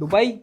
دبي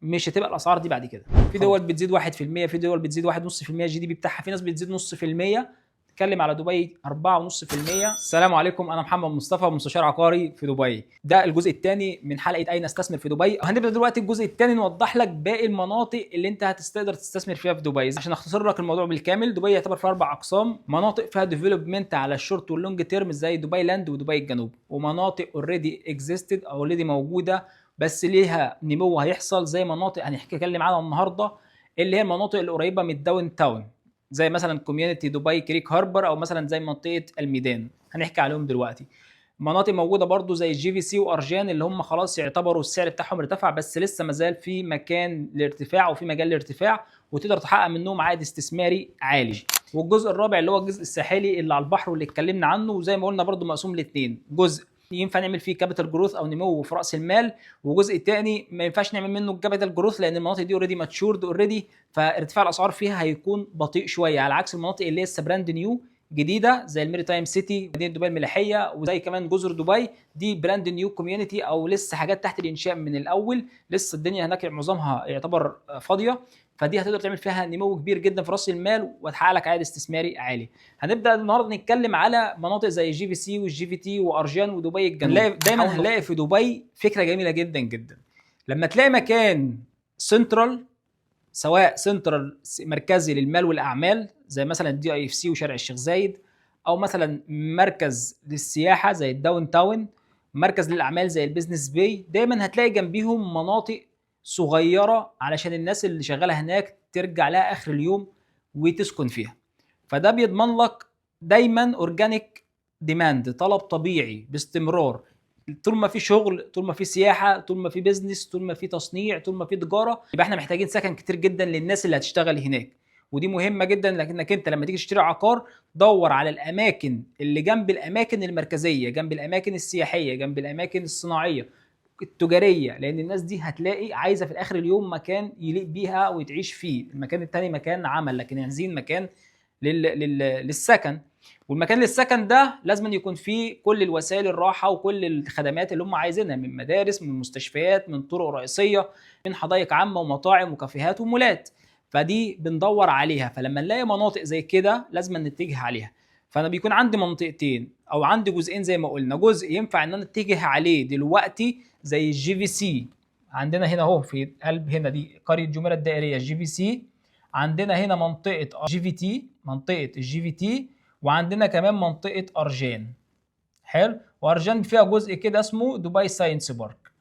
مش هتبقى الاسعار دي بعد كده. في دول بتزيد 1%، في دول بتزيد 1.5% جي دي بي بتاعها، في ناس بتزيد 0.5%. نتكلم على دبي 4.5%. السلام عليكم، انا محمد مصطفى، مستشار عقاري في دبي. ده الجزء الثاني من حلقه اين استثمر في دبي. هنبدا دلوقتي الجزء الثاني نوضح لك باقي المناطق اللي انت هتقدر تستثمر فيها في دبي. عشان اختصر لك الموضوع بالكامل، دبي يعتبر فيها 4 اقسام: مناطق فيها ديفلوبمنت على الشورت واللونج تيرم زي دبي لاند ودبي الجنوب، ومناطق اوريدي اكزيستد او اوريدي موجوده بس ليها نمو هيحصل، زي مناطق هنتكلم عنها النهارده اللي هي المناطق القريبه من الداون تاون، زي مثلا كوميونتي دبي كريك هاربر، او مثلا زي منطقه الميدان هنحكي عليهم دلوقتي. مناطق موجوده برضو زي جي في سي وارجان اللي هم خلاص يعتبروا السعر بتاعهم ارتفع، بس لسه مازال في مكان للارتفاع وفي مجال للارتفاع وتقدر تحقق منهم عائد استثماري عالي. والجزء الرابع اللي هو الجزء الساحلي اللي على البحر واللي اتكلمنا عنه، وزي ما قلنا برضو مقسوم لاثنين: جزء ينفع نعمل فيه كابيتال جروث او نمو في راس المال، وجزء تاني ما ينفعش نعمل منه كابيتال جروث لان المناطق دي اوريدي ماتشورد اوريدي، فارتفاع الاسعار فيها هيكون بطيء شويه، على عكس المناطق اللي لسه براند نيو جديده زي الميري تايم سيتي مدينه دبي الملاحيه، وزي كمان جزر دبي دي براند نيو كوميونتي او لسه حاجات تحت الانشاء من الاول، لسه الدنيا هناك معظمها يعتبر فاضيه، فدي هتقدر تعمل فيها نمو كبير جدا في راس المال وتحقق لك عائد استثماري عالي. هنبدا النهارده نتكلم على مناطق زي جي في سي والجي في تي وارجان ودبي الجنوب. دايما هنلاقي في دبي فكره جميله جدا جدا، لما تلاقي مكان سنترال، سواء سنترال مركزي للمال والاعمال زي مثلا الدي اي اف سي وشارع الشيخ زايد، او مثلا مركز للسياحه زي الداون تاون، مركز للاعمال زي البيزنس باي، دايما هتلاقي جنبيهم مناطق صغيره علشان الناس اللي شغاله هناك ترجع لها اخر اليوم وتسكن فيها. فده بيضمن لك دايما اورجانيك ديماند، طلب طبيعي باستمرار. طول ما في شغل، طول ما في سياحه، طول ما في بيزنس، طول ما في تصنيع، طول ما في تجاره، يبقى احنا محتاجين سكن كتير جدا للناس اللي هتشتغل هناك. ودي مهمه جدا، لكنك انت لما تيجي تشتري عقار دور على الاماكن اللي جنب الاماكن المركزيه، جنب الاماكن السياحيه، جنب الاماكن الصناعيه التجاريه، لان الناس دي هتلاقي عايزه في الاخر اليوم مكان يليق بيها وتعيش فيه. المكان التاني مكان عمل، لكن عايزين مكان للسكن، والمكان للسكن ده لازم يكون فيه كل الوسائل الراحه وكل الخدمات اللي هم عايزينها، من مدارس، من مستشفيات، من طرق رئيسيه، من حدائق عامه ومطاعم وكافيهات ومولات. فدي بندور عليها، فلما نلاقي مناطق زي كده لازم نتجه عليها. فانا بيكون عندي منطقتين او عندي جزئين زي ما قلنا: جزء ينفع ان انا اتجه عليه دلوقتي زي الجي في سي، عندنا هنا اهو في قلب هنا دي قريه جميره الدائريه الجي في سي، عندنا هنا منطقه جي في تي، منطقه الجي في تي، وعندنا كمان منطقه ارجان. حلو، وارجان فيها جزء كده اسمه دبي ساينس بارك.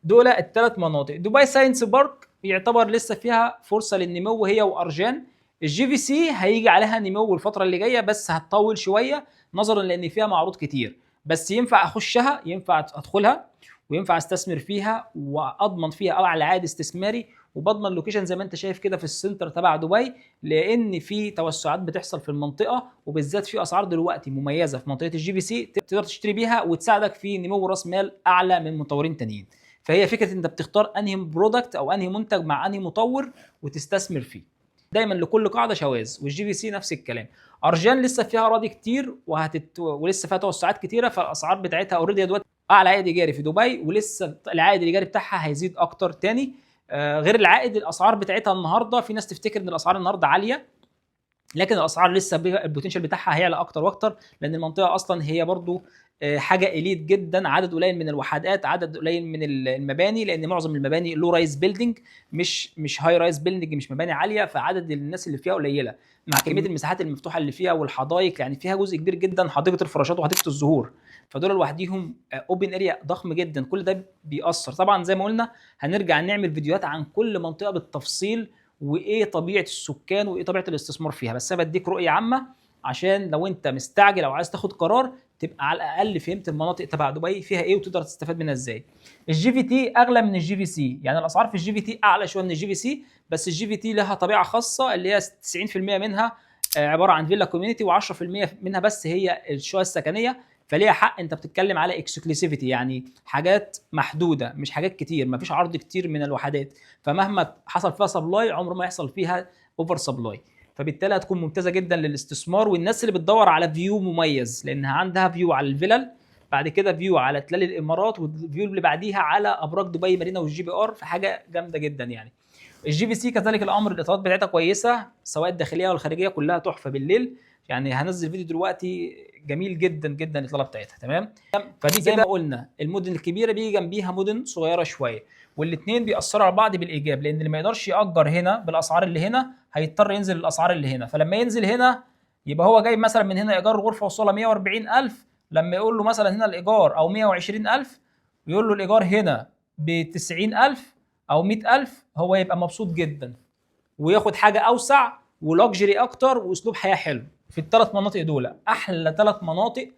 دول الثلاث مناطق. دبي ساينس بارك يعتبر لسه فيها فرصه للنمو هي وارجان. الجي في سي هيجي عليها نمو الفتره اللي جايه بس هتطول شويه نظرا لان فيها معروض كتير، بس ينفع اخشها، ينفع ادخلها وينفع استثمر فيها واضمن فيها اعلى عائد استثماري، وبضمن لوكيشن زي ما انت شايف كده في السنتر تبع دبي، لان في توسعات بتحصل في المنطقه، وبالذات في اسعار دلوقتي مميزه في منطقه الجي في سي تقدر تشتري بيها وتساعدك في نمو راس مال اعلى من مطورين تانيين. فهي فكره انت بتختار انهي برودكت او انهي منتج مع انهي مطور وتستثمر فيه. دايما لكل قاعده شواذ، والجي في سي نفس الكلام. ارجان لسه فيها اراضي كتير ولسه فيها توسعات كتيره، فالاسعار بتاعتها اوريدي دلوقتي اعلى عائد ايجاري في دبي، ولسه العائد الايجاري بتاعها هيزيد اكتر تاني. غير العائد، الاسعار بتاعتها النهارده في ناس تفتكر ان الاسعار النهارده عاليه، لكن الاسعار لسه البوتنشال بتاعها هيعلى اكتر واكتر، لان المنطقه اصلا هي برضو حاجه اليت جدا، عدد قليل من الوحدات، عدد قليل من المباني، لان معظم المباني لو رايز بيلدينج، مش هاي رايز بيلدينج، مش مباني عاليه، فعدد الناس اللي فيها قليله مع كميه المساحات المفتوحه اللي فيها والحدائق، يعني فيها جزء كبير جدا حديقه الفراشات وحديقه الزهور، فدول لوحديهم اوبن اريا ضخم جدا. كل ده بيأثر طبعا. زي ما قلنا هنرجع نعمل فيديوهات عن كل منطقه بالتفصيل، وايه طبيعه السكان وايه طبيعه الاستثمار فيها، بس انا بديك رؤيه عامه عشان لو انت مستعجل او عايز تاخد قرار تبقى على الاقل فهمت المناطق تبع دبي فيها ايه وتقدر تستفاد منها ازاي. الجي في تي اغلى من الجي في سي، يعني الاسعار في الجي في تي اعلى شويه من الجي في سي، بس الجي في تي لها طبيعه خاصه اللي هي 90% منها عباره عن فيلا كوميونتي، و10% منها بس هي الشقق السكنيه، فليها حق. انت بتتكلم على اكسكلوسيفيتي، يعني حاجات محدوده مش حاجات كتير، مفيش عرض كتير من الوحدات، فمهما حصل فيها سبلاي عمر ما يحصل فيها اوفر سبلاي، فبالتالي هتكون ممتازه جدا للاستثمار والناس اللي بتدور على فيو مميز، لانها عندها فيو على الفلل، بعد كده فيو على تلال الامارات، والفيو اللي بعديها على ابراج دبي مارينا والجي بي ار، فحاجه جامده جدا يعني. الجي في سي كذلك الامر، الاطارات بتاعتها كويسه سواء الداخليه والخارجيه، كلها تحفه بالليل. يعني هنزل فيديو دلوقتي جميل جدا جدا الاطلاله بتاعتها. تمام. فدي زي ما قلنا المدن الكبيره بيجي جنبيها مدن صغيره شويه، والاثنين بيأثروا على بعض بالايجاب، لان اللي ما يقدرش يأجر هنا بالاسعار اللي هنا هيضطر ينزل الاسعار اللي هنا. فلما ينزل هنا يبقى هو جايب مثلا من هنا ايجار الغرفه وصوله 140,000، لما يقول له مثلا هنا الايجار او 120,000 ويقول له الايجار هنا ب 90,000 او 100,000، هو يبقى مبسوط جدا وياخد حاجه اوسع ولوكجري اكتر واسلوب حياه حلو. في الثلاث مناطق دول احلى ثلاث مناطق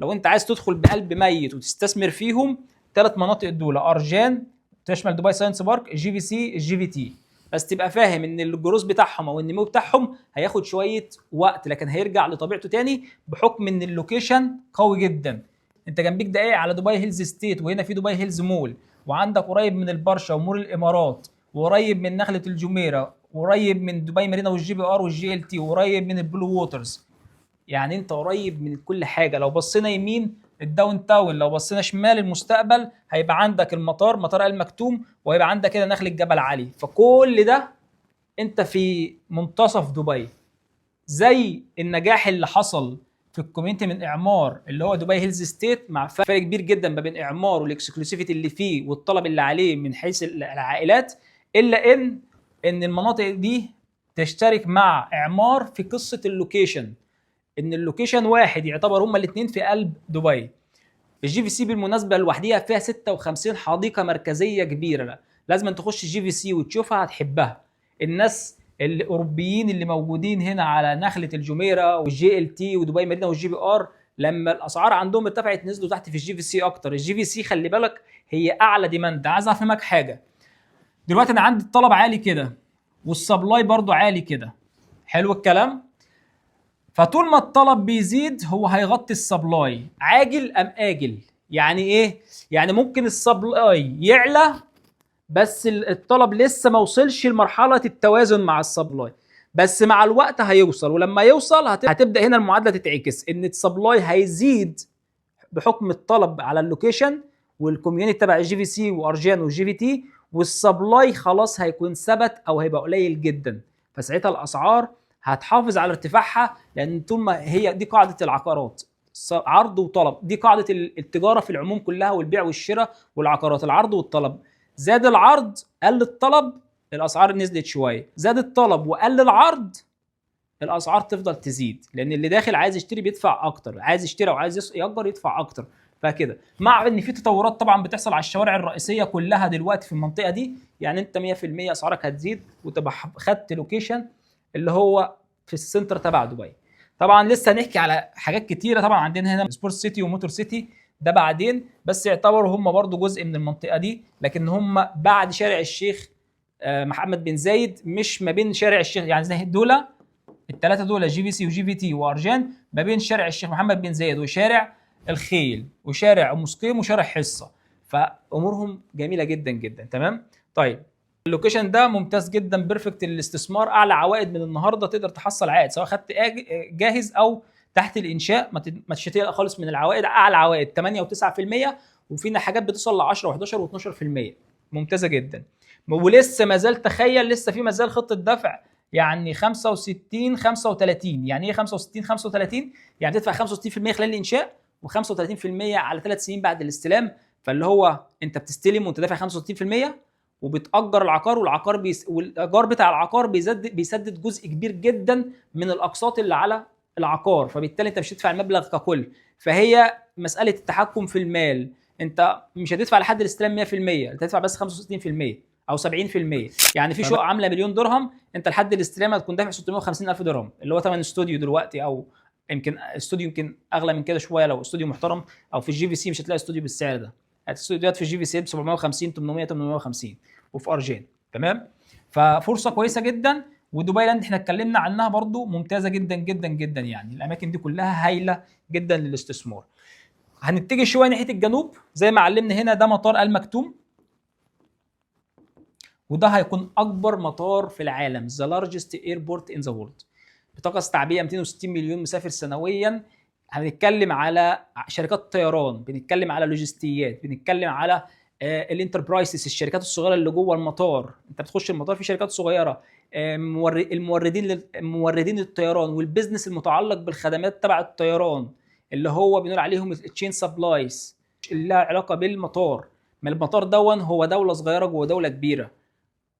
لو انت عايز تدخل بقلب ميت وتستثمر فيهم. ثلاث مناطق دول ارجان تشمل دبي ساينس بارك، الجي في سي، الجي في تي. بس تبقى فاهم ان الجروس بتاعهم او النمو بتاعهم هياخد شويه وقت، لكن هيرجع لطبيعته تاني بحكم ان اللوكيشن قوي جدا. انت جنبيك دقايق على دبي هيلز ستيت، وهنا في دبي هيلز مول، وعندك قريب من البرشا ومول الامارات، وقريب من نخله الجميره، وقريب من دبي مارينا والجي بي ار والجي ال تي، وقريب من البلو ووترز. يعني انت قريب من كل حاجه. لو بصينا يمين الداون تاون، لو بصينا شمال المستقبل هيبقى عندك المطار، مطار ال مكتوم، وهيبقى عندك كده نخله جبل علي. فكل ده انت في منتصف دبي. زي النجاح اللي حصل في الكوميونتي من اعمار اللي هو دبي هيلز ستيت، مع فرق كبير جدا ما بين اعمار والاكسكلوسيفيتي اللي فيه والطلب اللي عليه من حيث العائلات، الا ان المناطق دي تشترك مع اعمار في قصه اللوكيشن، ان اللوكيشن واحد يعتبر هما الاثنين في قلب دبي. الجي في سي بالمناسبه لوحديها فيها 56 حديقه مركزيه كبيره، لازم تخش الجي في سي وتشوفها هتحبها. الناس الاوروبيين اللي موجودين هنا على نخله الجميره والجي ال تي ودبي مارينا والجي بي ار، لما الاسعار عندهم ارتفعت نزلوا تحت في الجي في سي اكتر. الجي في سي خلي بالك هي اعلى ديماند. عايز افهمك حاجه، دلوقتي انا عندي الطلب عالي كده والسبلاي برضو عالي كده، حلو الكلام. فطول ما الطلب بيزيد هو هيغطي السبلاي عاجل ام اجل. يعني ايه؟ يعني ممكن السبلاي يعلى بس الطلب لسه ما وصلش لمرحله التوازن مع السبلاي، بس مع الوقت هيوصل. ولما يوصل هتبدا هنا المعادله تتعكس، ان السبلاي هيزيد بحكم الطلب على اللوكيشن والكوميونتي تبع الجي في سي وارجان والجي في تي، والسبلاي خلاص هيكون ثبت او هيبقى قليل جدا. فساعتها الاسعار هتحافظ على ارتفاعها، لان طول ما هي دي قاعده العقارات، عرض وطلب. دي قاعده التجاره في العموم كلها والبيع والشراء والعقارات، العرض والطلب. زاد العرض قل الطلب الاسعار نزلت شويه، زاد الطلب وقل العرض الاسعار تفضل تزيد، لان اللي داخل عايز يشتري بيدفع اكتر، عايز يشتري وعايز يأجر يدفع اكتر. فكده مع ان في تطورات طبعا بتحصل على الشوارع الرئيسيه كلها دلوقتي في المنطقه دي، يعني انت 100% اسعارك هتزيد وتبقى خدت لوكيشن اللي هو في السنتر تبع دبي. طبعا لسه هنحكي على حاجات كتيره. طبعا عندنا هنا سبورت سيتي وموتور سيتي ده بعدين، بس يعتبروا هم برضو جزء من المنطقه دي، لكن هم بعد شارع الشيخ محمد بن زايد، مش ما بين شارع الشيخ. يعني زي دول الثلاثه دول جي في سي وجي في تي وارجان ما بين شارع الشيخ محمد بن زايد وشارع الخيل وشارع مسقيم وشارع حصه، فامورهم جميله جدا جدا. تمام. طيب اللوكيشن ده ممتاز جدا، بيرفكت للاستثمار، اعلى عوائد من النهارده تقدر تحصل عائد سواء خدت جاهز او تحت الانشاء. ما تشتري خالص من العوائد، اعلى عوائد 8 و9%، وفينا حاجات بتوصل ل 10 و11 و12%، ممتازه جدا. ولسه ما زال، تخيل لسه في ما زال خطه دفع، يعني 65 35. يعني ايه 65 35؟ يعني تدفع 65% خلال الانشاء و35% على 3 سنين بعد الاستلام. فاللي هو انت بتستلم وانت دافع 65% وبتأجر العقار، والايجار بتاع العقار بيسدد جزء كبير جدا من الاقساط اللي على العقار، فبالتالي انت مش هتدفع المبلغ ككل. فهي مساله التحكم في المال، انت مش هتدفع لحد الاستلام 100%، انت هتدفع بس 65% او 70%. يعني في شقه عامله مليون درهم، انت لحد الاستلام هتكون دافع 650,000 درهم، اللي هو ثمن استوديو دلوقتي، او يمكن استوديو يمكن اغلى من كده شويه لو استوديو محترم. او في الجي في سي مش هتلاقي استوديو بالسعر ده، الاستوديوهات في الجي في سي ب 750 800 850 وفي ارجين. تمام. ففرصه كويسه جدا. ودبي لاند احنا اتكلمنا عنها برضو، ممتازه جدا جدا جدا. يعني الاماكن دي كلها هايله جدا للاستثمار. هنتجه شويه ناحيه الجنوب زي ما علمنا هنا، ده مطار المكتوم، وده هيكون اكبر مطار في العالم، the largest airport in the world، بطاقه استيعابيه 260 مليون مسافر سنويا، هنتكلم على شركات طيران، بنتكلم على لوجستيات، بنتكلم على الانتربرايزز، الشركات الصغيره اللي جوه المطار. انت بتخش المطار في شركات صغيره، موردين الطيران، والبزنس المتعلق بالخدمات تبع الطيران اللي هو بنقول عليهم التشين سبلايز اللي لها علاقه بالمطار. ما المطار دون هو دوله صغيره جوه دوله كبيره.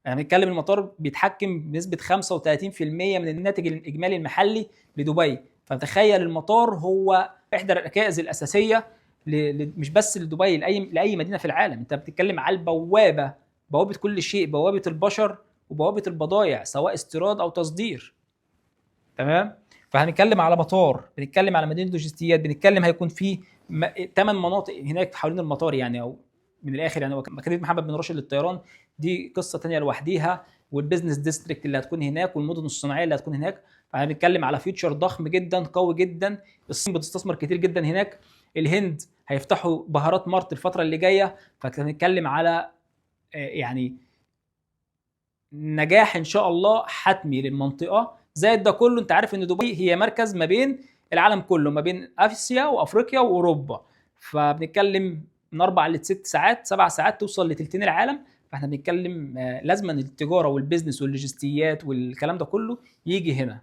يعني بنتكلم المطار بيتحكم بنسبه 35% من الناتج الاجمالي المحلي لدبي. فتخيل المطار هو احدى الركائز الاساسيه مش بس لدبي، لاي مدينه في العالم. انت بتتكلم على البوابه، بوابه كل شيء، بوابه البشر وبوابه البضائع سواء استيراد او تصدير. تمام. فهنتكلم على مطار، بنتكلم على مدينه لوجستيات، بنتكلم هيكون في 8 مناطق هناك حوالين المطار يعني، او من الاخر يعني مكاتب محمد بن راشد للطيران دي قصه ثانيه لوحديها، والبيزنس ديستريكت اللي هتكون هناك، والمدن الصناعيه اللي هتكون هناك. فاحنا بنتكلم على فيوتشر ضخم جدا قوي جدا. الصين بتستثمر كتير جدا هناك، الهند هيفتحوا بهارات مارت الفتره اللي جايه. فهنتكلم على يعني نجاح ان شاء الله حتمي للمنطقه. زائد ده كله انت عارف ان دبي هي مركز ما بين العالم كله، ما بين اسيا وافريقيا واوروبا. فبنتكلم من 4 ل 6 ساعات 7 ساعات توصل لتلتين العالم. فاحنا بنتكلم لازم التجاره والبيزنس واللوجستيات والكلام ده كله يجي هنا.